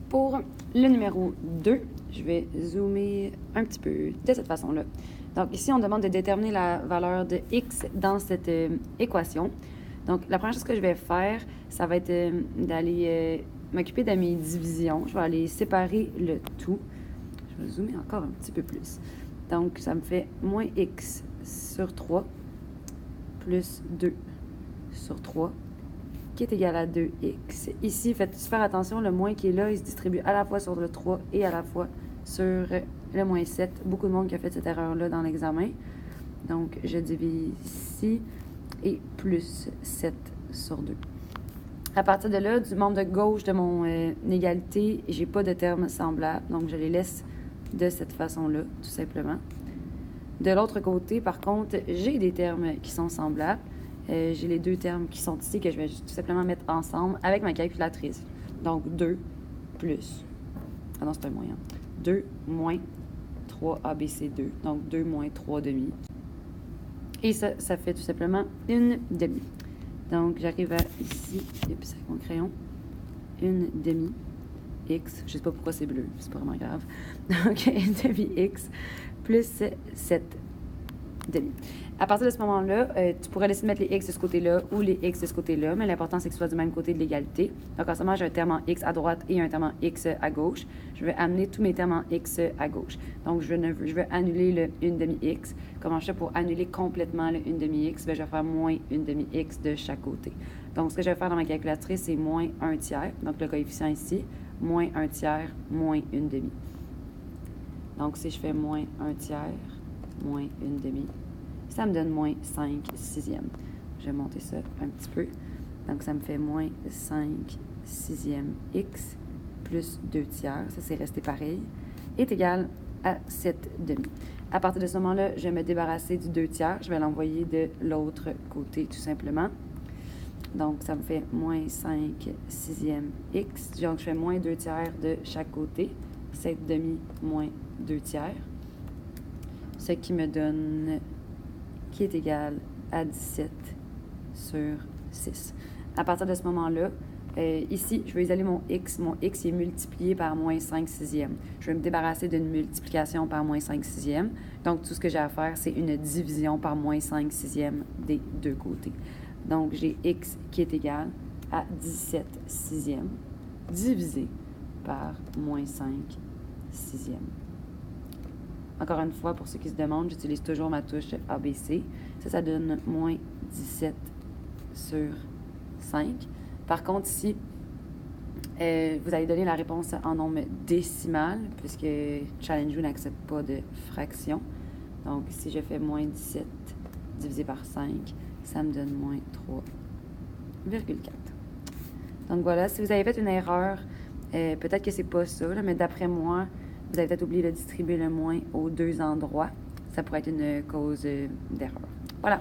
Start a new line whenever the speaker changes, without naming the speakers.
Pour le numéro 2, je vais zoomer un petit peu de cette façon-là. Donc ici, on demande de déterminer la valeur de x dans cette équation. Donc la première chose que je vais faire, ça va être d'aller m'occuper de mes divisions. Je vais aller séparer le tout. Je vais zoomer encore un petit peu plus. Donc ça me fait moins x sur 3 plus 2 sur 3 qui est égal à 2x. Ici, faites faire attention, le moins qui est là, il se distribue à la fois sur le 3 et à la fois sur le moins 7. Beaucoup de monde qui a fait cette erreur-là dans l'examen. Donc, je divise ici et plus 7 sur 2. À partir de là, du membre de gauche de mon égalité, j'ai pas de termes semblables, donc je les laisse de cette façon-là, tout simplement. De l'autre côté, par contre, j'ai des termes qui sont semblables. J'ai les deux termes qui sont ici que je vais tout simplement mettre ensemble avec ma calculatrice. Donc, 2 plus... Ah non, c'est un moyen. 2 moins 3 ABC2. Donc, 2 moins 3 demi. Et ça fait tout simplement une demi. Donc, j'arrive à ici, et puis c'est avec mon crayon, une demi x. Je ne sais pas pourquoi c'est bleu, c'est pas vraiment grave. Donc, une demi x plus 7 demi. À partir de ce moment-là, tu pourrais décider de mettre les x de ce côté-là ou les x de ce côté-là, mais l'important, c'est que ce soit du même côté de l'égalité. Donc, en ce moment, j'ai un terme en x à droite et un terme en x à gauche. Je vais amener tous mes termes en x à gauche. Donc, je vais annuler le 1 demi-x. Comment je fais pour annuler complètement le 1 demi-x? Bien, je vais faire moins 1 demi-x de chaque côté. Donc, ce que je vais faire dans ma calculatrice, c'est moins 1 tiers. Donc, le coefficient ici, moins 1 tiers, moins 1 demi. Donc, si je fais moins 1 tiers, moins 1 demi, ça me donne moins 5 sixièmes. Je vais monter ça un petit peu. Donc, ça me fait moins 5 sixièmes x plus 2 tiers, ça c'est resté pareil, est égal à 7 demi. À partir de ce moment-là, je vais me débarrasser du 2 tiers. Je vais l'envoyer de l'autre côté, tout simplement. Donc, ça me fait moins 5 sixièmes x. Donc, je fais moins 2 tiers de chaque côté. 7 demi moins 2 tiers. Ce qui me donne... qui est égal à 17 sur 6. À partir de ce moment-là, ici, je vais isoler mon x. Mon x est multiplié par moins 5 sixièmes. Je vais me débarrasser d'une multiplication par moins 5 sixièmes. Donc, tout ce que j'ai à faire, c'est une division par moins 5 sixièmes des deux côtés. Donc, j'ai x qui est égal à 17 sixièmes divisé par moins 5 sixièmes. Encore une fois, pour ceux qui se demandent, j'utilise toujours ma touche ABC. Ça donne moins 17 sur 5. Par contre, ici, vous allez donner la réponse en nombre décimal, puisque Challenge n'accepte pas de fraction. Donc, si je fais moins 17 divisé par 5, ça me donne moins 3,4. Donc, voilà. Si vous avez fait une erreur, peut-être que c'est pas ça, là, mais d'après moi, vous avez peut-être oublié de distribuer le moins aux deux endroits. Ça pourrait être une cause d'erreur. Voilà.